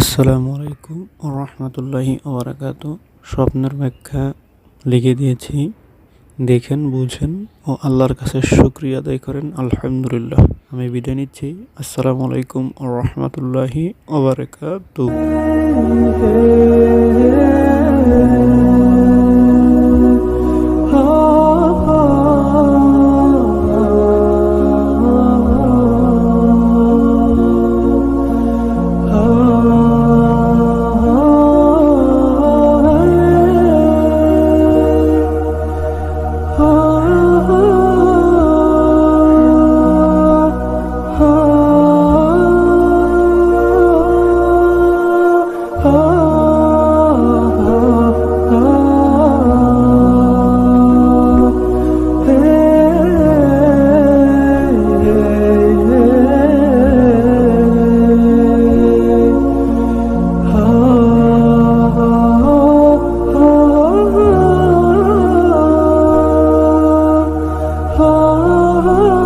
আসসালামু আলাইকুম রহমতুল্লাহি ওবরাকাত। স্বপ্নের ব্যাখ্যা লিখে দিয়েছি, দেখেন, বুঝেন ও আল্লাহর কাছে শুকরিয়া আদায় করেন। আলহামদুলিল্লাহ। আমি বিদায় নিচ্ছি। আসসালামু আলাইকুম রহমতুল্লাহি ওবরাকাত। Oh